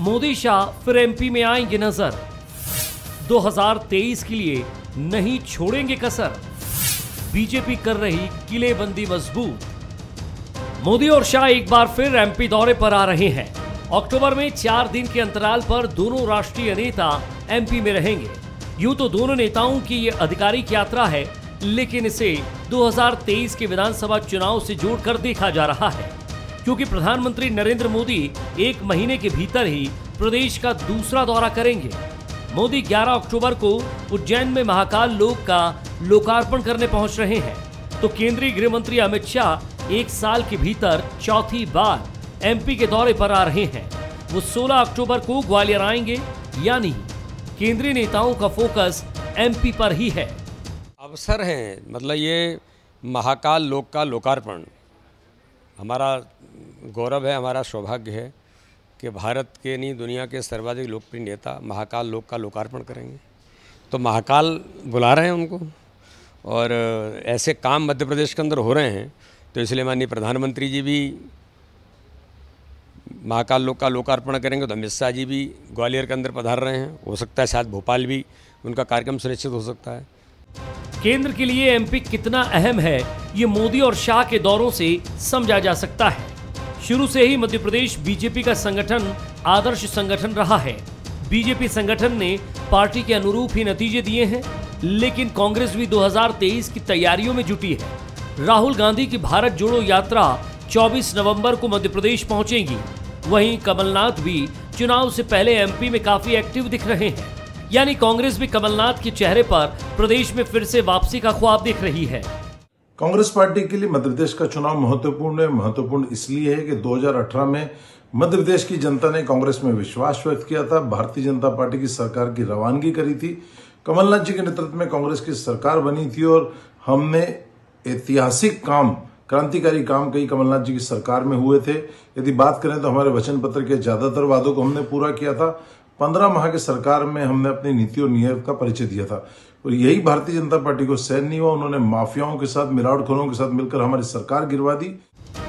मोदी शाह फिर एमपी में आएंगे नजर। 2023 के लिए नहीं छोड़ेंगे कसर। बीजेपी कर रही किलेबंदी मजबूत। मोदी और शाह एक बार फिर एमपी दौरे पर आ रहे हैं। अक्टूबर में 4 दिन के अंतराल पर दोनों राष्ट्रीय नेता एमपी में रहेंगे। यूं तो दोनों नेताओं की ये आधिकारिक यात्रा है, लेकिन इसे 2023 के विधानसभा चुनाव से जोड़कर देखा जा रहा है, क्योंकि प्रधानमंत्री नरेंद्र मोदी 1 महीने के भीतर ही प्रदेश का दूसरा दौरा करेंगे। मोदी 11 अक्टूबर को उज्जैन में महाकाल लोक का लोकार्पण करने पहुंच रहे हैं, तो केंद्रीय गृह मंत्री अमित शाह 1 साल के भीतर चौथी बार एमपी के दौरे पर आ रहे हैं। वो 16 अक्टूबर को ग्वालियर आएंगे, यानी केंद्रीय नेताओं का फोकस एमपी पर ही है। अवसर है, मतलब ये महाकाल लोक का लोकार्पण हमारा गौरव है, हमारा सौभाग्य है कि भारत के नहीं दुनिया के सर्वाधिक लोकप्रिय नेता महाकाल लोक का लोकार्पण करेंगे। तो महाकाल बुला रहे हैं उनको, और ऐसे काम मध्य प्रदेश के अंदर हो रहे हैं, तो इसलिए माननीय प्रधानमंत्री जी भी महाकाल लोक का लोकार्पण करेंगे, तो अमित शाह जी भी ग्वालियर के अंदर पधार रहे हैं। हो सकता है शायद भोपाल भी उनका कार्यक्रम सुनिश्चित हो सकता है। केंद्र के लिए एमपी कितना अहम है, ये मोदी और शाह के दौरों से समझा जा सकता है। शुरू से ही मध्य प्रदेश बीजेपी का संगठन आदर्श संगठन रहा है। बीजेपी संगठन ने पार्टी के अनुरूप ही नतीजे दिए हैं, लेकिन कांग्रेस भी 2023 की तैयारियों में जुटी है। राहुल गांधी की भारत जोड़ो यात्रा 24 नवंबर को मध्य प्रदेश पहुंचेगी। वहीं कमलनाथ भी चुनाव से पहले एमपी में काफी एक्टिव दिख रहे हैं, यानी कांग्रेस भी कमलनाथ के चेहरे पर प्रदेश में फिर से वापसी का ख्वाब दिख रही है। कांग्रेस पार्टी के लिए मध्य प्रदेश का चुनाव महत्वपूर्ण है। महत्वपूर्ण इसलिए है कि 2018 में मध्य प्रदेश की जनता ने कांग्रेस में विश्वास व्यक्त किया था, भारतीय जनता पार्टी की सरकार की रवानगी करी थी, कमलनाथ जी के नेतृत्व में कांग्रेस की सरकार बनी थी, और हमने ऐतिहासिक काम, क्रांतिकारी काम कई कमलनाथ जी की सरकार में हुए थे। यदि बात करें तो हमारे वचन पत्र के ज्यादातर वादों को हमने पूरा किया था। 15 माह की सरकार में हमने अपनी नीति और नीयत का परिचय दिया था, और यही भारतीय जनता पार्टी को सहन नहीं हुआ। उन्होंने माफियाओं के साथ, मिलावटखोरों के साथ मिलकर हमारी सरकार गिरवा दी।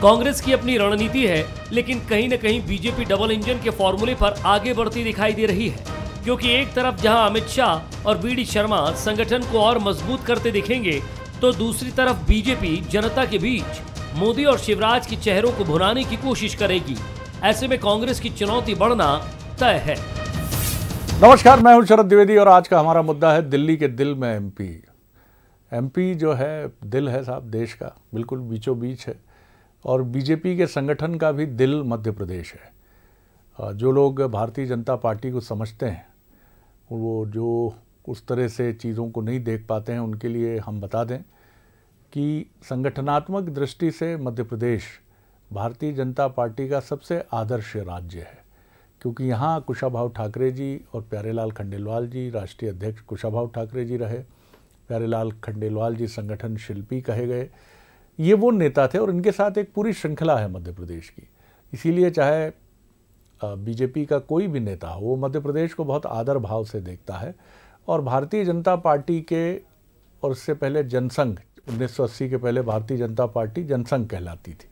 कांग्रेस की अपनी रणनीति है, लेकिन कहीं न कहीं बीजेपी डबल इंजन के फॉर्मूले पर आगे बढ़ती दिखाई दे रही है, क्योंकि एक तरफ जहां अमित शाह और वी डी शर्मा संगठन को और मजबूत करते दिखेंगे, तो दूसरी तरफ बीजेपी जनता के बीच मोदी और शिवराज के चेहरों को भुनाने की कोशिश करेगी। ऐसे में कांग्रेस की चुनौती बढ़ना तय है। नमस्कार, मैं हूं शरद द्विवेदी और आज का हमारा मुद्दा है दिल्ली के दिल में एमपी। एमपी जो है दिल है साहब देश का, बिल्कुल बीचों बीच है, और बीजेपी के संगठन का भी दिल मध्य प्रदेश है। जो लोग भारतीय जनता पार्टी को समझते हैं, वो जो उस तरह से चीज़ों को नहीं देख पाते हैं, उनके लिए हम बता दें कि संगठनात्मक दृष्टि से मध्य प्रदेश भारतीय जनता पार्टी का सबसे आदर्श राज्य है, क्योंकि यहाँ कुशाभाऊ ठाकरे जी और प्यारेलाल खंडेलवाल जी राष्ट्रीय अध्यक्ष कुशाभाऊ ठाकरे जी रहे। प्यारेलाल खंडेलवाल जी संगठन शिल्पी कहे गए। ये वो नेता थे, और इनके साथ एक पूरी श्रृंखला है मध्य प्रदेश की। इसीलिए चाहे बीजेपी का कोई भी नेता हो, वो मध्य प्रदेश को बहुत आदर भाव से देखता है। और भारतीय जनता पार्टी के, और उससे पहले जनसंघ, 1980 के पहले भारतीय जनता पार्टी जनसंघ कहलाती थी,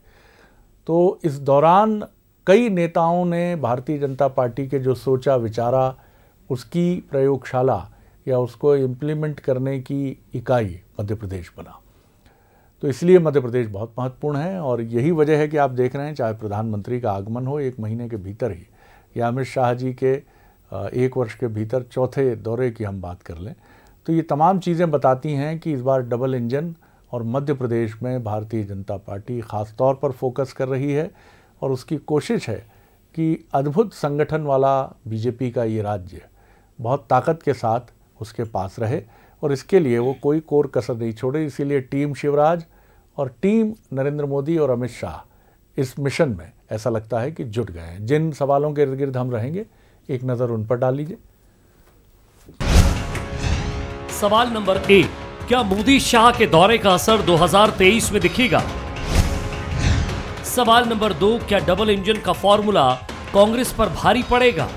तो इस दौरान कई नेताओं ने भारतीय जनता पार्टी के जो सोचा विचारा, उसकी प्रयोगशाला या उसको इम्प्लीमेंट करने की इकाई मध्य प्रदेश बना। तो इसलिए मध्य प्रदेश बहुत महत्वपूर्ण है, और यही वजह है कि आप देख रहे हैं, चाहे प्रधानमंत्री का आगमन हो 1 महीने के भीतर ही, या अमित शाह जी के 1 वर्ष के भीतर चौथे दौरे की हम बात कर लें, तो ये तमाम चीज़ें बताती हैं कि इस बार डबल इंजन और मध्य प्रदेश में भारतीय जनता पार्टी ख़ास तौर पर फोकस कर रही है, और उसकी कोशिश है कि अद्भुत संगठन वाला बीजेपी का ये राज्य बहुत ताकत के साथ उसके पास रहे, और इसके लिए वो कोई कोर कसर नहीं छोड़े। इसीलिए टीम शिवराज और टीम नरेंद्र मोदी और अमित शाह इस मिशन में ऐसा लगता है कि जुट गए हैं। जिन सवालों के इर्द गिर्द हम रहेंगे, एक नज़र उन पर डाल लीजिए। सवाल नंबर 1, क्या मोदी शाह के दौरे का असर 2023 में दिखेगा? सवाल नंबर 2, क्या डबल इंजन का फॉर्मूला कांग्रेस पर भारी पड़ेगा?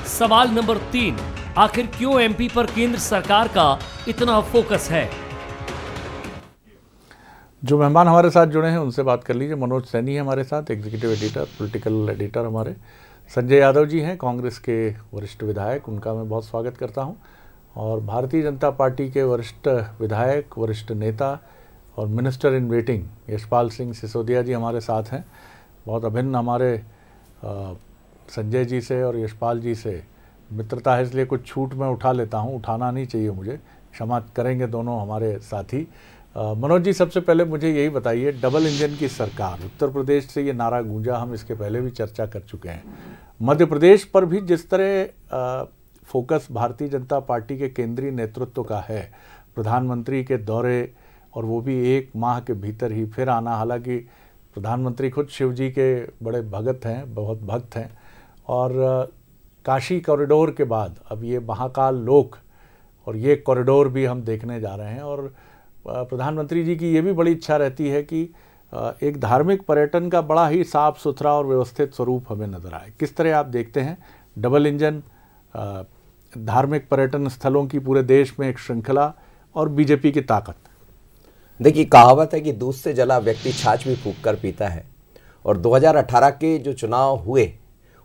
सवाल नंबर 3, आखिर क्यों एमपी पर केंद्र सरकार का इतना फोकस है? जो मेहमान हमारे साथ जुड़े हैं उनसे बात कर लीजिए। मनोज सैनी है हमारे साथ, एग्जीक्यूटिव एडिटर, पॉलिटिकल एडिटर हमारे। संजय यादव जी हैं, कांग्रेस के वरिष्ठ विधायक, उनका मैं बहुत स्वागत करता हूं। और भारतीय जनता पार्टी के वरिष्ठ विधायक, वरिष्ठ नेता और minister in waiting Yashpal Singh Sisodia ji हमारे साथ हैं। बहुत अभिन्न हमारे संजय जी से और यशपाल जी से मित्रता है, इसलिए कुछ छूट मैं उठा लेता हूं, उठाना नहीं चाहिए मुझे, क्षमा करेंगे दोनों हमारे साथी। मनोज जी, सबसे पहले मुझे यही बताइए, डबल इंजन की सरकार, उत्तर प्रदेश से ये नारा गूंजा, हम इसके पहले भी चर्चा कर चुके हैं। मध्य प्रदेश पर भी जिस तरह फोकस भारतीय जनता पार्टी के केंद्रीय नेतृत्व का है, प्रधानमंत्री के दौरे और वो भी 1 माह के भीतर ही फिर आना, हालांकि प्रधानमंत्री खुद शिव जी के बड़े भगत हैं, बहुत भक्त हैं, और काशी कॉरिडोर के बाद अब ये महाकाल लोक और ये कॉरिडोर भी हम देखने जा रहे हैं। और प्रधानमंत्री जी की ये भी बड़ी इच्छा रहती है कि एक धार्मिक पर्यटन का बड़ा ही साफ सुथरा और व्यवस्थित स्वरूप हमें नजर आए। किस तरह आप देखते हैं डबल इंजन, धार्मिक पर्यटन स्थलों की पूरे देश में एक श्रृंखला और बीजेपी की ताकत? देखिए, कहावत है कि दूध से जला व्यक्ति छाछ भी फूंक कर पीता है, और 2018 के जो चुनाव हुए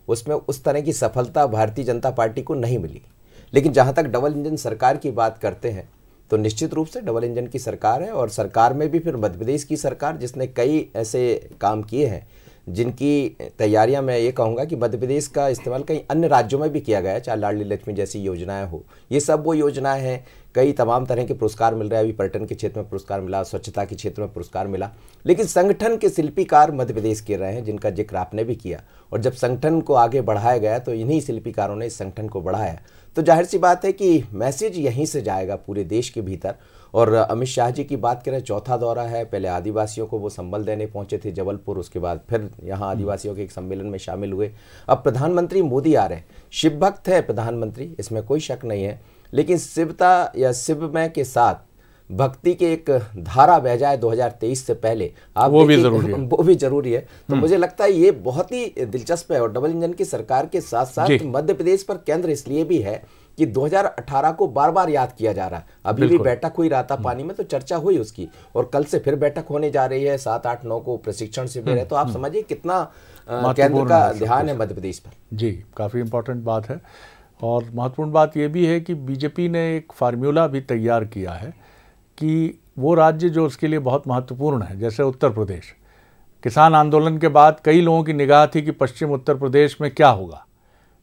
उसमें उस तरह की सफलता भारतीय जनता पार्टी को नहीं मिली। लेकिन जहां तक डबल इंजन सरकार की बात करते हैं तो निश्चित रूप से डबल इंजन की सरकार है, और सरकार में भी फिर मध्य प्रदेश की सरकार जिसने कई ऐसे काम किए हैं जिनकी तैयारियां, मैं ये कहूँगा कि मध्य प्रदेश का इस्तेमाल कई अन्य राज्यों में भी किया गया है, चाहे लाडली लक्ष्मी जैसी योजनाएं हो, ये सब वो योजनाएं हैं। कई तमाम तरह के पुरस्कार मिल रहे हैं, अभी पर्यटन के क्षेत्र में पुरस्कार मिला, स्वच्छता के क्षेत्र में पुरस्कार मिला। लेकिन संगठन के शिल्पीकार मध्य प्रदेश के रहे हैं, जिनका जिक्र आपने भी किया, और जब संगठन को आगे बढ़ाया गया तो इन्हीं शिल्पीकारों ने इस संगठन को बढ़ाया। तो जाहिर सी बात है कि मैसेज यहीं से जाएगा पूरे देश के भीतर। और अमित शाह जी की बात करें, चौथा दौरा है, पहले आदिवासियों को वो संबल देने पहुंचे थे जबलपुर, उसके बाद फिर यहाँ आदिवासियों के एक सम्मेलन में शामिल हुए। अब प्रधानमंत्री मोदी आ रहे हैं, शिव भक्त है प्रधानमंत्री, इसमें कोई शक नहीं है, लेकिन शिवता या शिवमय के साथ भक्ति के एक धारा बह जाए 2023 से पहले, आप वो भी जरूरी है। तो मुझे लगता है ये बहुत ही दिलचस्प है। और डबल इंजन की सरकार के साथ साथ मध्य प्रदेश पर केंद्र इसलिए भी है कि 2018 को बार बार याद किया जा रहा है। अभी भी बैठक हुई रातापानी में, तो चर्चा हुई उसकी, और कल से फिर बैठक होने जा रही है, 7, 8, 9 को प्रशिक्षण शिविर है। तो आप समझिए कितना केंद्र का ध्यान है मध्य प्रदेश पर। जी, काफ़ी इंपॉर्टेंट बात है। और महत्वपूर्ण बात यह भी है कि बीजेपी ने एक फार्मूला भी तैयार किया है कि वो राज्य जो उसके लिए बहुत महत्वपूर्ण है, जैसे उत्तर प्रदेश, किसान आंदोलन के बाद कई लोगों की निगाह थी कि पश्चिम उत्तर प्रदेश में क्या होगा,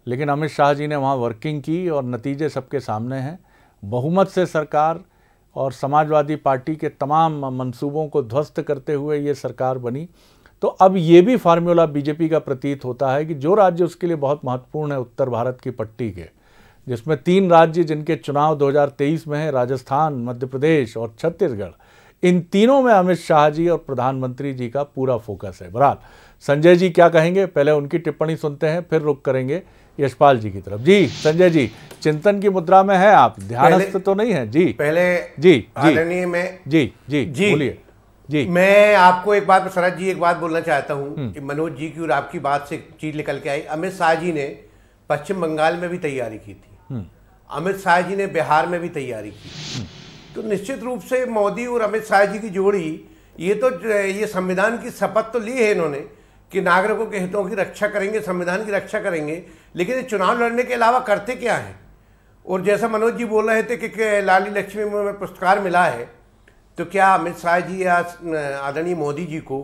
लेकिन अमित शाह जी ने वहाँ वर्किंग की और नतीजे सबके सामने हैं। बहुमत से सरकार और समाजवादी पार्टी के तमाम मंसूबों को ध्वस्त करते हुए ये सरकार बनी। तो अब ये भी फार्मूला बीजेपी का प्रतीत होता है कि जो राज्य उसके लिए बहुत महत्वपूर्ण है उत्तर भारत की पट्टी के, जिसमें 3 राज्य जिनके चुनाव 2023 में है, राजस्थान, मध्य प्रदेश और छत्तीसगढ़, इन तीनों में अमित शाह जी और प्रधानमंत्री जी का पूरा फोकस है। बहरहाल संजय जी क्या कहेंगे, पहले उनकी टिप्पणी सुनते हैं, फिर रुख करेंगे यशपाल जी की तरफ। जी संजय जी, चिंतन की मुद्रा में है आप, ध्यानस्थ तो नहीं है? जी पहले जी आदरणीय में जी जी जी बोलिए जी। मैं आपको एक बात, शरद जी एक बात बोलना चाहता हूं कि मनोज जी की और आपकी बात से चीज निकल के आई। अमित शाह जी ने पश्चिम बंगाल में भी तैयारी की थी, अमित शाह जी ने बिहार में भी तैयारी की। तो निश्चित रूप से मोदी और अमित शाह जी की जोड़ी, ये संविधान की शपथ तो ली है इन्होंने कि नागरिकों के हितों की रक्षा करेंगे, संविधान की रक्षा करेंगे, लेकिन ये चुनाव लड़ने के अलावा करते क्या है? और जैसा मनोज जी बोल रहे थे कि लाडली लक्ष्मी में पुरस्कार मिला है, तो क्या अमित शाह जी या आदरणीय मोदी जी को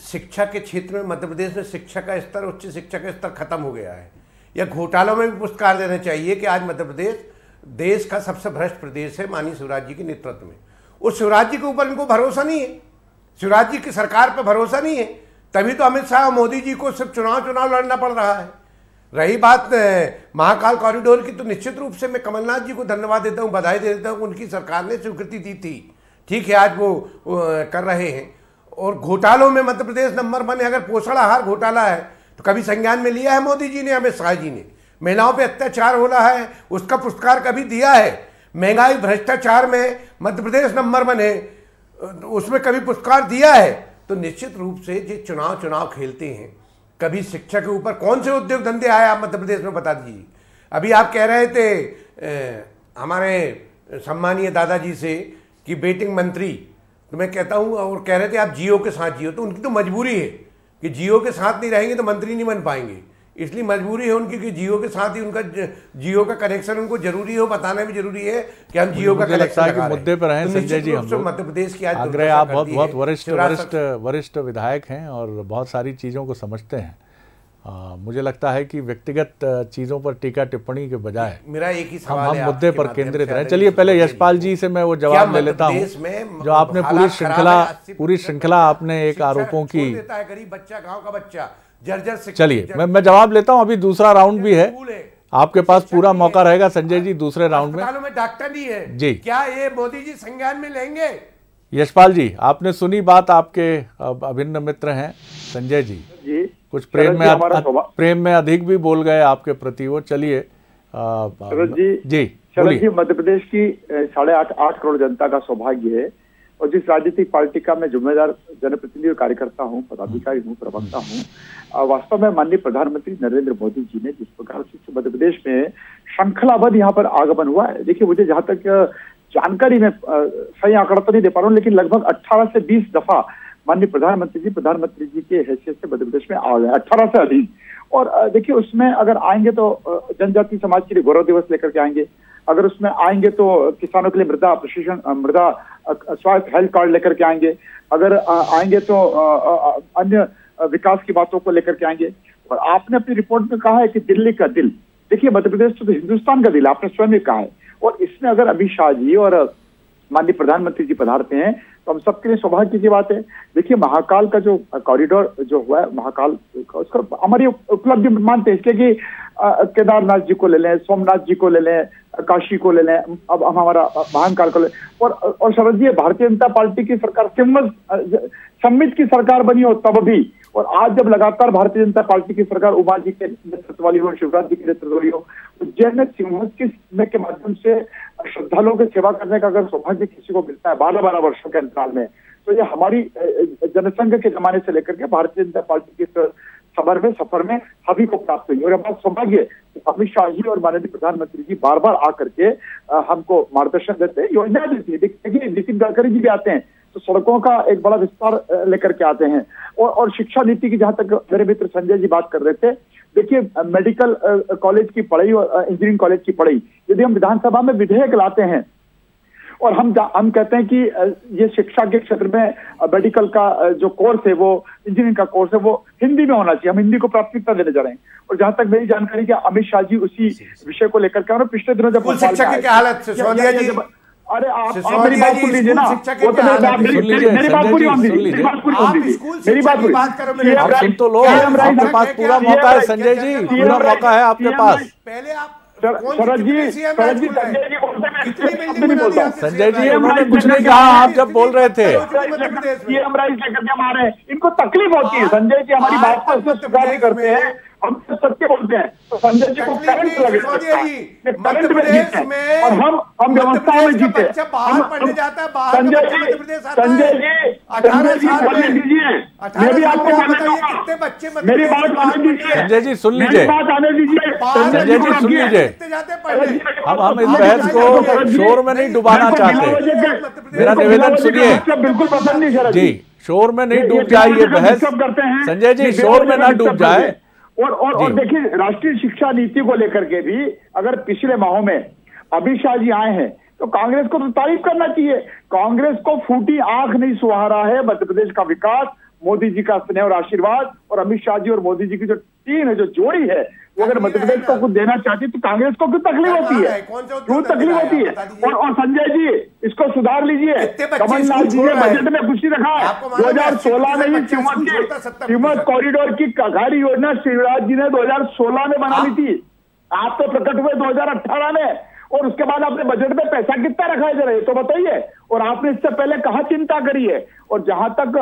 शिक्षा के क्षेत्र में मध्य प्रदेश में शिक्षा का स्तर, उच्च शिक्षा का स्तर खत्म हो गया है, या घोटालों में भी पुरस्कार देना चाहिए कि आज मध्य प्रदेश देश का सबसे भ्रष्ट प्रदेश है माननीय शिवराज जी के नेतृत्व में। उस शिवराज जी के ऊपर इनको भरोसा नहीं है, शिवराज जी की सरकार पर भरोसा नहीं है, तभी तो अमित शाह और मोदी जी को सिर्फ चुनाव लड़ना पड़ रहा है। रही बात महाकाल कॉरिडोर की, तो निश्चित रूप से मैं कमलनाथ जी को धन्यवाद देता हूं, बधाई देता हूं, उनकी सरकार ने स्वीकृति दी थी, ठीक है, आज वो कर रहे हैं। और घोटालों में मध्य प्रदेश नंबर 1 है। अगर पोषण आहार घोटाला है तो कभी संज्ञान में लिया है मोदी जी ने, अमित शाह जी ने? महिलाओं पे अत्याचार हो रहा है, उसका पुरस्कार कभी दिया है? महंगाई भ्रष्टाचार में मध्य प्रदेश नंबर 1 है, उसमें कभी पुरस्कार दिया है? तो निश्चित रूप से जो चुनाव खेलते हैं, कभी शिक्षा के ऊपर कौन से उद्योग धंधे आए आप मध्य प्रदेश में बता दीजिए। अभी आप कह रहे थे हमारे सम्मानीय दादाजी से कि बेटिंग मंत्री, तो मैं कहता हूं, और कह रहे थे आप जियो के साथ जियो, तो उनकी तो मजबूरी है कि जियो के साथ नहीं रहेंगे तो मंत्री नहीं बन पाएंगे। इसलिए मजबूरी है उनकी कि जियो के साथ ही उनका जियो का कनेक्शन उनको जरूरी हो, बताना भी जरूरी है कि हम जियो का कनेक्शन लगा रहे हैं। मुद्दे पर हैं संजय जी, हम मध्य प्रदेश की आग्रह, आप बहुत वरिष्ठ विधायक हैं और बहुत सारी चीज़ों को समझते हैं। मुझे लगता है कि व्यक्तिगत चीज़ों पर टीका टिप्पणी के बजाय मेरा एक ही सवाल है, हम मुद्दे पर केंद्रित रहें। चलिए पहले यशपाल जी से मैं वो जवाब ले लेता हूँ जो आपने पूरी श्रृंखला आपने एक आरोपों की, गरीब बच्चा, गाँव का बच्चा जर्जर। चलिए मैं जवाब लेता हूं, अभी दूसरा राउंड भी है, आपके पास पूरा मौका रहेगा संजय जी दूसरे राउंड में। अस्पतालों में डॉक्टर नहीं है जी, क्या ये मोदी जी संज्ञान में लेंगे? यशपाल जी आपने सुनी बात, आपके अभिन्न मित्र हैं संजय जी, कुछ प्रेम में अधिक भी बोल गए आपके प्रति वो। चलिए जी शरद जी, मध्य प्रदेश की 8.5 करोड़ जनता का सौभाग्य है और जिस राजनीतिक पार्टी का मैं जिम्मेदार जनप्रतिनिधि और कार्यकर्ता हूं, पदाधिकारी हूं, प्रवक्ता हूं, वास्तव में माननीय प्रधानमंत्री नरेंद्र मोदी जी ने जिस प्रकार से मध्य प्रदेश में श्रृंखलाबद्ध यहाँ पर आगमन हुआ है, देखिए मुझे जहां तक जानकारी में सही आंकड़ा तो नहीं दे पा रहा हूँ, लेकिन लगभग 18 से 20 दफा माननीय प्रधानमंत्री जी के हैसियत से मध्य प्रदेश में आ गए, 18 से अधिक। और देखिए उसमें अगर आएंगे तो जनजाति समाज के लिए गौरव दिवस लेकर के आएंगे, अगर उसमें आएंगे तो किसानों के लिए मृदा प्रशिक्षण, मृदा स्वास्थ्य हेल्थ कार्ड लेकर के आएंगे, अगर आएंगे तो अन्य विकास की बातों को लेकर के आएंगे। और आपने अपनी रिपोर्ट में कहा है कि दिल्ली का दिल, देखिए मध्य प्रदेश तो हिंदुस्तान का दिल आपने स्वयं ही कहा है, और इसमें अगर अमित शाह जी और माननीय प्रधानमंत्री जी पधारते हैं तो हम सबके लिए सौभाग्य की बात है। देखिए महाकाल का जो कॉरिडोर जो हुआ है, महाकाल उसका हमारी उपलब्धि मानते हैं, इसके कि केदारनाथ जी को ले लें, सोमनाथ जी को ले लें, काशी को ले लें, अब हम हमारा महाकाल को ले, और शरद जी भारतीय जनता पार्टी की सरकार सम्मित की सरकार बनी हो तब भी, और आज जब लगातार भारतीय जनता पार्टी की सरकार उमा जी के नेतृत्व वाली हो, शिवराज जी के नेतृत्व वाली हो, उज्जैन में सिंहस्थ के माध्यम से श्रद्धालुओं की सेवा करने का अगर सौभाग्य किसी को मिलता है 12-12 वर्षों के अंतराल में, तो ये हमारी जनसंघ के जमाने से लेकर के भारतीय जनता पार्टी के सफर में सभी को प्राप्त हुई। और हमारा सौभाग्य अमित शाह जी और माननीय प्रधानमंत्री जी बार बार आकर के हमको मार्गदर्शन देते हैं, योजना देती है। देखिए नितिन गडकरी जी भी आते हैं तो सड़कों का एक बड़ा विस्तार लेकर के आते हैं, और शिक्षा नीति की जहां तक मेरे मित्र संजय जी बात कर रहे थे, देखिए मेडिकल कॉलेज की पढ़ाई और इंजीनियरिंग कॉलेज की पढ़ाई यदि हम विधानसभा में विधेयक लाते हैं और हम कहते हैं कि ये शिक्षा के क्षेत्र में मेडिकल का जो कोर्स है, वो इंजीनियरिंग का कोर्स है, वो हिंदी में होना चाहिए, हम हिंदी को प्राथमिकता देने जा रहे हैं। और जहां तक मेरी जानकारी कि अमित शाह जी उसी विषय को लेकर के पिछले दिनों जब शिक्षा की क्या हालत सिसोदिया जी, अरे आप मेरी बात सुन लीजिए ना, वो तो मेरी बात पूरी होनी दीजिए, मेरी बात पूरी आप सुन तो लो, आपके पास पूरा मौका है संजय जी, पूरा मौका है आपके पास। पहले आप शरद जी संजय जी उन्होंने कुछ नहीं कहा, आप जब बोल रहे थे इनको तकलीफ होती है। संजय जी हमारी बात को स्वीकार नहीं करते हैं, हम सत्य बोलते हैं, तो संजय जी को करंट लगे करंट में जीते हैं, और हम व्यवस्थाओं में जीते। संजय जी बोलने दीजिए, मैं भी आपको बोलने दूंगा, मेरी बात आने दीजिए। संजय जी सुन लीजिए, बात आने दीजिए, संजय जी सुन लीजिए, हम इस बहस को शोर में नहीं डुबाना चाहते, मेरा निवेदन सुनिए। बिल्कुल पसंद नहीं शरद जी, शोर में नहीं डूब जाए ये बहस, संजय जी शोर में ना डूब जाए। और देखिए राष्ट्रीय शिक्षा नीति को लेकर के भी अगर पिछले माहों में अमित शाह जी आए हैं तो कांग्रेस को तो तारीफ करना चाहिए। कांग्रेस को फूटी आंख नहीं सुहा रहा है मध्य प्रदेश का विकास, मोदी जी का स्नेह और आशीर्वाद, और अमित शाह जी और मोदी जी की जो टीम है, जो जोड़ी है, वो अगर मध्य प्रदेश को कुछ देना चाहती तो कांग्रेस को क्यों तकलीफ होती है, क्यों तकलीफ होती है। और संजय जी इसको सुधार लीजिए, कमलनाथ जी ने बजट में कुछ नहीं रखा है। 2016 में ही सीमत कॉरिडोर की खाड़ी योजना शिवराज जी ने 2016 में बना ली थी, आप तो प्रकट हुए 2018 में, और उसके बाद आपने बजट में पैसा कितना रखा है जरा ये तो बताइए, और आपने इससे पहले कहाँ चिंता करी है। और जहां तक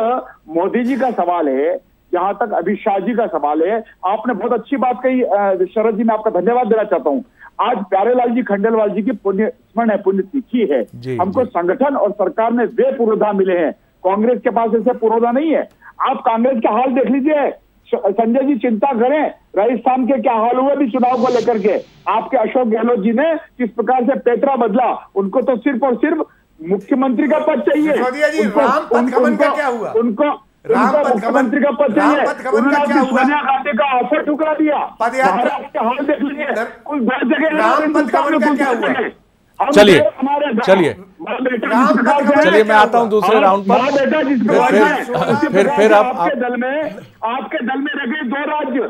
मोदी जी का सवाल है, जहां तक अमित शाह जी का सवाल है, आपने बहुत अच्छी बात कही शरद जी, मैं आपका धन्यवाद देना चाहता हूं। आज प्यारेलाल जी खंडेलवाल जी की पुण्य स्मरण है, पुण्य तिथि है, हमको संगठन और सरकार में वे पूर्वाधार मिले हैं, कांग्रेस के पास ऐसे पूर्वाधार नहीं है। आप कांग्रेस का हाल देख लीजिए, संजय जी चिंता करें, राजस्थान के क्या हाल हुए भी चुनाव को लेकर के, आपके अशोक गहलोत जी ने किस प्रकार से पेटरा बदला, उनको तो सिर्फ और सिर्फ मुख्यमंत्री का पद चाहिए। क्या हुआ? उनको मुख्यमंत्री का पद चाहिए। उन्होंने सोनिया गांधी का ऑफर ठुकरा दिया। महाराष्ट्र का हाल देख लीजिए, कुछ 10 जगह। चलिए मैं आता हूं दूसरे राउंड पर। फिर आपके दल में रह गए 2 राज्य,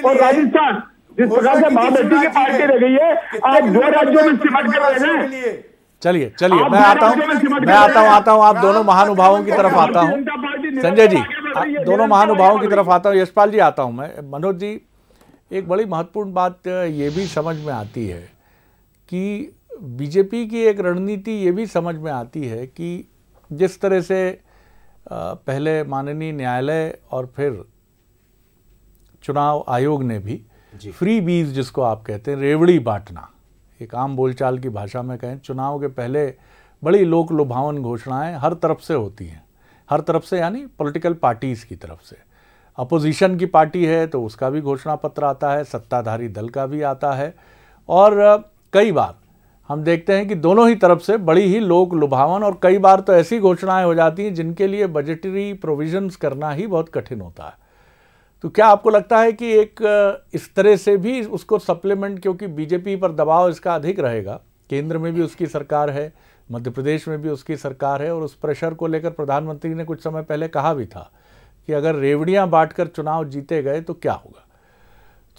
और राजस्थान, जिस प्रकार से मां बेटी की पार्टी रह गई है, आप 2 राज्यों में सिमट कर रह गए। चलिए मैं आता हूं आप दोनों महानुभावों की तरफ आता हूं। संजय जी, दोनों महानुभावों की तरफ आता हूं। यशपाल जी आता हूं मैं। मनोज जी, एक बड़ी महत्वपूर्ण बात ये भी समझ में आती है कि बीजेपी की एक रणनीति ये भी समझ में आती है कि जिस तरह से पहले माननीय न्यायालय और फिर चुनाव आयोग ने भी फ्री बीज, जिसको आप कहते हैं रेवड़ी बांटना, एक आम बोलचाल की भाषा में कहें, चुनाव के पहले बड़ी लोक लुभावन घोषणाएं हर तरफ से होती हैं। हर तरफ से यानी पॉलिटिकल पार्टीज़ की तरफ से। अपोजिशन की पार्टी है तो उसका भी घोषणा पत्र आता है, सत्ताधारी दल का भी आता है, और कई बार हम देखते हैं कि दोनों ही तरफ से बड़ी ही लोक लुभावन, और कई बार तो ऐसी घोषणाएं हो जाती हैं जिनके लिए बजटरी प्रोविजंस करना ही बहुत कठिन होता है। तो क्या आपको लगता है कि एक इस तरह से भी उसको सप्लीमेंट, क्योंकि बीजेपी पर दबाव इसका अधिक रहेगा, केंद्र में भी उसकी सरकार है, मध्य प्रदेश में भी उसकी सरकार है, और उस प्रेशर को लेकर प्रधानमंत्री ने कुछ समय पहले कहा भी था कि अगर रेवड़ियां बांटकर चुनाव जीते गए तो क्या होगा।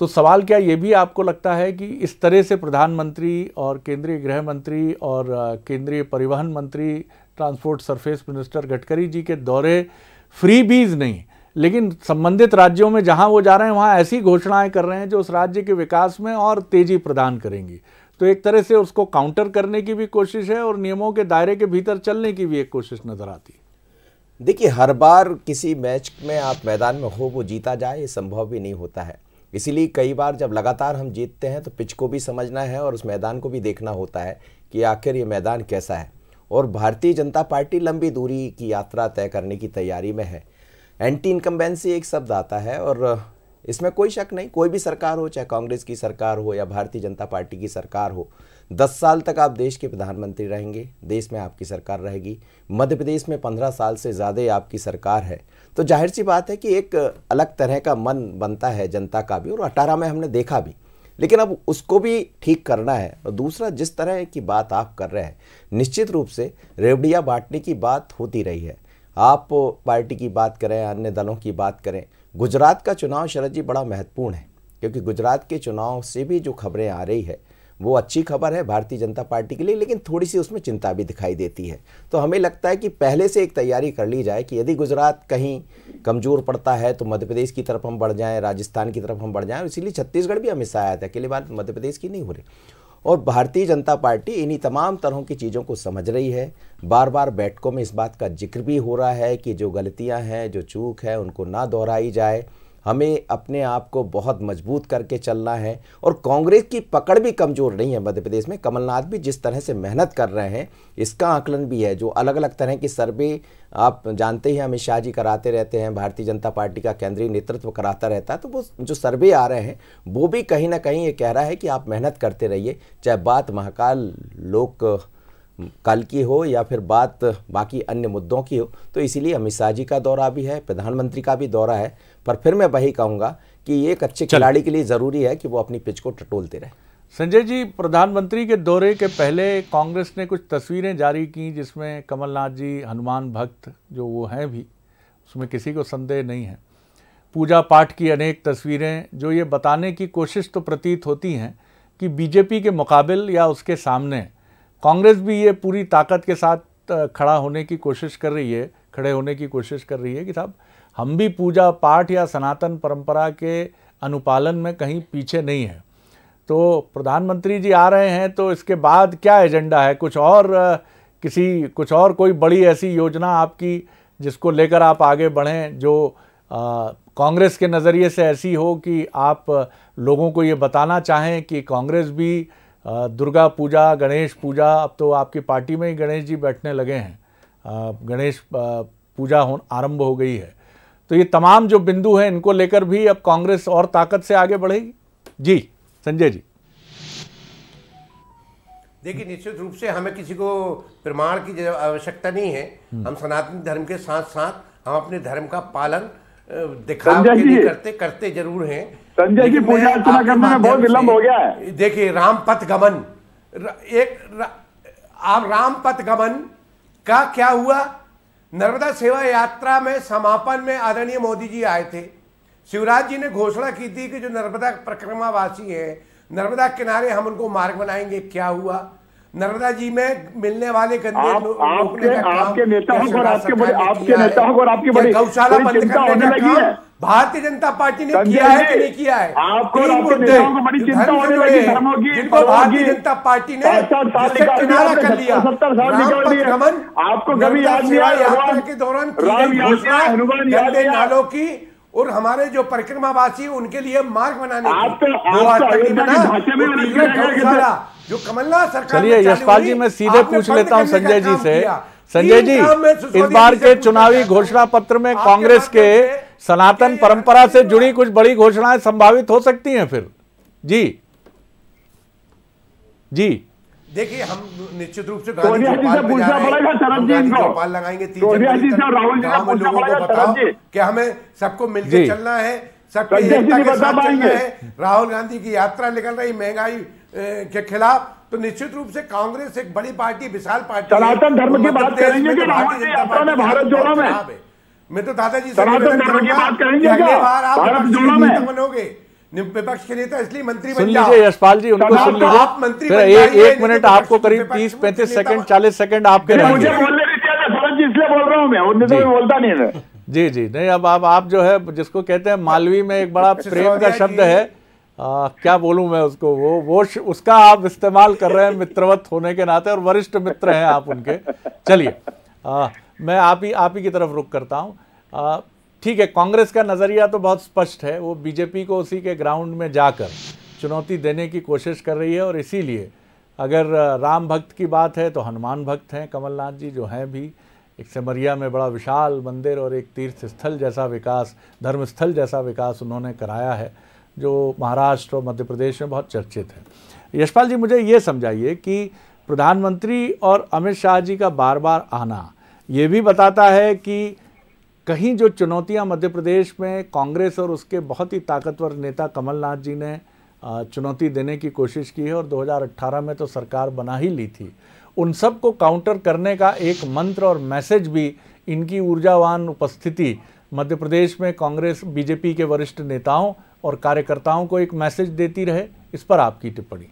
तो सवाल क्या ये भी आपको लगता है कि इस तरह से प्रधानमंत्री और केंद्रीय गृह मंत्री और केंद्रीय परिवहन मंत्री, transport surface minister Gadkari ji के दौरे फ्री बीज नहीं, लेकिन संबंधित राज्यों में जहां वो जा रहे हैं वहां ऐसी घोषणाएं कर रहे हैं जो उस राज्य के विकास में और तेजी प्रदान करेंगी, तो एक तरह से उसको काउंटर करने की भी कोशिश है और नियमों के दायरे के भीतर चलने की भी एक कोशिश नजर आती है। देखिए, हर बार किसी मैच में आप मैदान में हो वो जीता जाए, ये संभव भी नहीं होता है। इसीलिए कई बार जब लगातार हम जीतते हैं तो पिच को भी समझना है और उस मैदान को भी देखना होता है कि आखिर ये मैदान कैसा है। और भारतीय जनता पार्टी लंबी दूरी की यात्रा तय करने की तैयारी में है। एंटी इनकम्बेंसी एक शब्द आता है और इसमें कोई शक नहीं, कोई भी सरकार हो, चाहे कांग्रेस की सरकार हो या भारतीय जनता पार्टी की सरकार हो, 10 साल तक आप देश के प्रधानमंत्री रहेंगे, देश में आपकी सरकार रहेगी। मध्य प्रदेश में 15 साल से ज़्यादा आपकी सरकार है, तो जाहिर सी बात है कि एक अलग तरह का मन बनता है जनता का भी, और 18 में हमने देखा भी। लेकिन अब उसको भी ठीक करना है। और दूसरा, जिस तरह की बात आप कर रहे हैं, निश्चित रूप से रेवड़ियाँ बांटने की बात होती रही है। आप पार्टी की बात करें, अन्य दलों की बात करें, गुजरात का चुनाव शरद जी बड़ा महत्वपूर्ण है, क्योंकि गुजरात के चुनाव से भी जो खबरें आ रही है वो अच्छी खबर है भारतीय जनता पार्टी के लिए, लेकिन थोड़ी सी उसमें चिंता भी दिखाई देती है। तो हमें लगता है कि पहले से एक तैयारी कर ली जाए कि यदि गुजरात कहीं कमज़ोर पड़ता है तो मध्य प्रदेश की तरफ हम बढ़ जाएं, राजस्थान की तरफ हम बढ़ जाएं। और इसीलिए छत्तीसगढ़ भी हमेशा आया था, अकेले बात मध्य प्रदेश की नहीं हो रही। और भारतीय जनता पार्टी इन्हीं तमाम तरह की चीज़ों को समझ रही है। बार बार बैठकों में इस बात का जिक्र भी हो रहा है कि जो गलतियां हैं, जो चूक है, उनको ना दोहराई जाए। हमें अपने आप को बहुत मजबूत करके चलना है। और कांग्रेस की पकड़ भी कमज़ोर नहीं है मध्य प्रदेश में। कमलनाथ भी जिस तरह से मेहनत कर रहे हैं, इसका आकलन भी है। जो अलग अलग तरह की सर्वे आप जानते ही अमित शाह जी कराते रहते हैं, भारतीय जनता पार्टी का केंद्रीय नेतृत्व कराता रहता है, तो वो जो सर्वे आ रहे हैं वो भी कहीं ना कहीं ये कह रहा है कि आप मेहनत करते रहिए, चाहे बात महाकाल लोक कल की हो या फिर बात बाकी अन्य मुद्दों की हो। तो इसीलिए अमित शाह जी का दौरा भी है, प्रधानमंत्री का भी दौरा है। पर फिर मैं वही कहूँगा कि एक अच्छे खिलाड़ी के लिए ज़रूरी है कि वो अपनी पिच को टटोलते रहे। संजय जी, प्रधानमंत्री के दौरे के पहले कांग्रेस ने कुछ तस्वीरें जारी की जिसमें कमलनाथ जी हनुमान भक्त जो वो हैं भी, उसमें किसी को संदेह नहीं है। पूजा पाठ की अनेक तस्वीरें जो ये बताने की कोशिश तो प्रतीत होती हैं कि बीजेपी के मुकाबिल या उसके सामने कांग्रेस भी ये पूरी ताकत के साथ खड़ा होने की कोशिश कर रही है, खड़े होने की कोशिश कर रही है कि साहब हम भी पूजा पाठ या सनातन परंपरा के अनुपालन में कहीं पीछे नहीं है। तो प्रधानमंत्री जी आ रहे हैं तो इसके बाद क्या एजेंडा है? कुछ और कोई बड़ी ऐसी योजना आपकी जिसको लेकर आप आगे बढ़ें जो कांग्रेस के नज़रिए से ऐसी हो कि आप लोगों को ये बताना चाहें कि कांग्रेस भी दुर्गा पूजा, गणेश पूजा, अब तो आपकी पार्टी में ही गणेश जी बैठने लगे हैं, गणेश पूजा आरंभ हो गई है। तो ये तमाम जो बिंदु हैं इनको लेकर भी अब कांग्रेस और ताकत से आगे बढ़ेगी। जी संजय जी। देखिए, निश्चित रूप से हमें किसी को प्रमाण की आवश्यकता नहीं है। हम सनातन धर्म के साथ साथ हम अपने धर्म का पालन दिखाव के लिए करते जरूर हैं। संजय जी, पूजा अर्चना करने में बहुत विलंब हो गया है। देखिए, राम पथ गमन राम पथ गमन का क्या हुआ? नर्मदा सेवा यात्रा में समापन में आदरणीय मोदी जी आए थे। शिवराज जी ने घोषणा की थी कि जो नर्मदा परिक्रमावासी हैं, नर्मदा किनारे हम उनको मार्ग बनाएंगे। क्या हुआ? नर्मदा जी में मिलने वाले गंदे आपके नेताओं को और आपकी बड़ी गौशाला बंद करने का काम भारतीय जनता पार्टी ने किया है कि नहीं किया है? आपको और आपके नेताओं को बड़ी चिंता होने लगी धर्मों की, जिनको भारतीय जनता पार्टी ने किनारा कर लिया। 70 साल निकल दिए। आपको कभी याद नहीं आया यात्रा के दौरान गंदे नालों की और हमारे जो परिक्रमावासी उनके लिए मार्ग बनाने जो कमलनाथ सरकार। चलिए यशपाल जी, मैं सीधे पूछ लेता हूं संजय जी से। संजय जी, इस बार के चुनावी घोषणा पत्र में कांग्रेस के सनातन परंपरा से जुड़ी कुछ बड़ी घोषणाएं संभावित हो सकती हैं फिर? जी जी, देखिए, हम निश्चित रूप से सोनिया जी से पूछना पड़ेगा शरद जी को, चौपाल लगाएंगे। सोनिया जी से राहुल जी से पूछना पड़ेगा शरद जी कि हमें सबको मिलकर चलना है, सबको एकता के साथ चलना है। राहुल गांधी की यात्रा निकल रही महंगाई के खिलाफ, तो निश्चित रूप से कांग्रेस एक बड़ी पार्टी, विशाल पार्टी, सनातन धर्म की बात करेंगे कि राहुल जी यात्रा में भारत जोड़ो में, मैं तो दादाजी सनातन धर्म की बात करेंगे क्या भारत जोड़ो में बनोगे? विपक्ष के नेता इसलिए मंत्री सुन लीजिए यशपाल जी, उनको सुन लीजिए। एक मिनट, आपको करीब 30-35 सेकंड 40 सेकंड आपके मुझे बोलने नहीं दिया शरद जी, इसलिए बोल रहा हूँ मैं, उन्हें तो बोलता नहीं है। जी जी, नहीं, अब आप जो है जिसको कहते हैं मालवी में एक बड़ा प्रेम का शब्द है, क्या बोलूं मैं उसको, वो उसका आप इस्तेमाल कर रहे हैं मित्रवत होने के नाते, और वरिष्ठ मित्र हैं आप उनके। चलिए, मैं आप ही की तरफ रुख करता हूं। ठीक है, कांग्रेस का नज़रिया तो बहुत स्पष्ट है, वो बीजेपी को उसी के ग्राउंड में जाकर चुनौती देने की कोशिश कर रही है, और इसीलिए अगर राम भक्त की बात है तो हनुमान भक्त हैं कमलनाथ जी, जो हैं भी। एक सिमरिया में बड़ा विशाल मंदिर और एक तीर्थ स्थल जैसा विकास, धर्मस्थल जैसा विकास उन्होंने कराया है, जो महाराष्ट्र और मध्य प्रदेश में बहुत चर्चित है। यशपाल जी, मुझे ये समझाइए कि प्रधानमंत्री और अमित शाह जी का बार बार आना ये भी बताता है कि कहीं जो चुनौतियां मध्य प्रदेश में कांग्रेस और उसके बहुत ही ताकतवर नेता कमलनाथ जी ने चुनौती देने की कोशिश की है, और 2018 में तो सरकार बना ही ली थी, उन सब को काउंटर करने का एक मंत्र और मैसेज भी इनकी ऊर्जावान उपस्थिति मध्य प्रदेश में कांग्रेस बीजेपी के वरिष्ठ नेताओं और कार्यकर्ताओं को एक मैसेज देती रहे। इस पर आपकी टिप्पणी?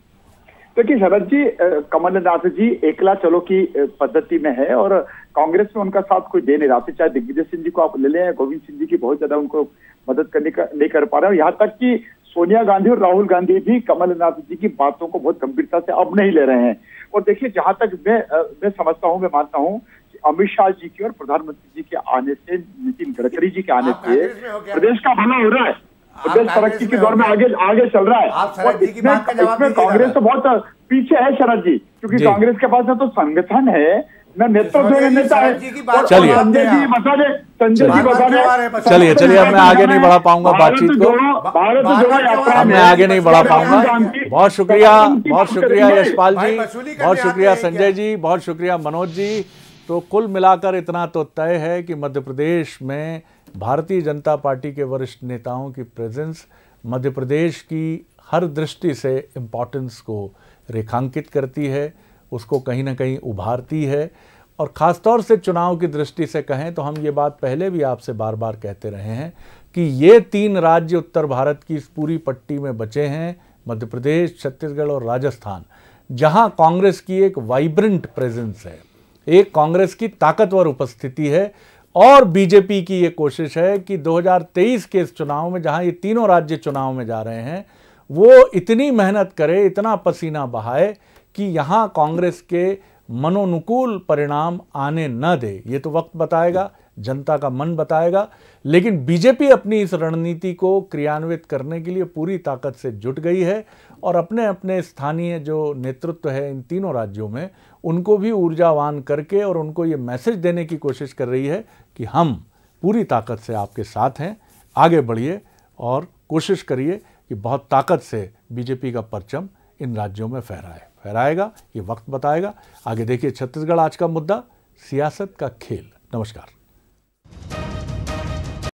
देखिए शरद जी, कमलनाथ जी एकला चलो की पद्धति में है, और कांग्रेस में उनका साथ कोई दे नहीं रहा। चाहे दिग्विजय सिंह जी को आप ले लें, गोविंद सिंह जी की बहुत ज्यादा उनको मदद करने का नहीं कर पा रहे हैं। यहाँ तक कि सोनिया गांधी और राहुल गांधी भी कमलनाथ जी की बातों को बहुत गंभीरता से अब नहीं ले रहे हैं। और देखिए, जहां तक मैं समझता हूँ, मैं मानता हूँ कि अमित शाह जी के और प्रधानमंत्री जी के आने से, नितिन गडकरी जी के आने से प्रदेश का भला हो रहा है, प्रदेश तरक्की के दौर में आगे चल रहा है। और इसमें कांग्रेस तो बहुत पीछे है शरद जी, क्योंकि कांग्रेस के पास तो संगठन है, न नेतृत्व नेता है। चलिए संजय जी बता दे, चलिए, अब मैं आगे नहीं बढ़ा पाऊंगा बातचीत को, अब मैं आगे नहीं बढ़ा पाऊंगा। बहुत शुक्रिया यशपाल जी, बहुत शुक्रिया संजय जी, बहुत शुक्रिया मनोज जी। तो कुल मिलाकर इतना तो तय है कि मध्य प्रदेश में भारतीय जनता पार्टी के वरिष्ठ नेताओं की प्रेजेंस मध्य प्रदेश की हर दृष्टि से इम्पोर्टेंस को रेखांकित करती है, उसको कहीं ना कहीं उभारती है। और ख़ासतौर से चुनाव की दृष्टि से कहें तो हम ये बात पहले भी आपसे बार बार कहते रहे हैं कि ये 3 राज्य उत्तर भारत की इस पूरी पट्टी में बचे हैं, मध्य प्रदेश, छत्तीसगढ़ और राजस्थान, जहां कांग्रेस की एक वाइब्रेंट प्रेजेंस है, एक कांग्रेस की ताकतवर उपस्थिति है। और बीजेपी की ये कोशिश है कि 2023 के इस चुनाव में, जहां ये तीनों राज्य चुनाव में जा रहे हैं, वो इतनी मेहनत करे, इतना पसीना बहाए कि यहाँ कांग्रेस के मनोनुकूल परिणाम आने न दे। ये तो वक्त बताएगा, जनता का मन बताएगा। लेकिन बीजेपी अपनी इस रणनीति को क्रियान्वित करने के लिए पूरी ताकत से जुट गई है, और अपने अपने स्थानीय जो नेतृत्व है इन तीनों राज्यों में, उनको भी ऊर्जावान करके और उनको ये मैसेज देने की कोशिश कर रही है कि हम पूरी ताकत से आपके साथ हैं, आगे बढ़िए और कोशिश करिए कि बहुत ताकत से बीजेपी का परचम इन राज्यों में फहराए। फहराएगा ये वक्त बताएगा। आगे देखिए छत्तीसगढ़ आज का मुद्दा, सियासत का खेल। नमस्कार।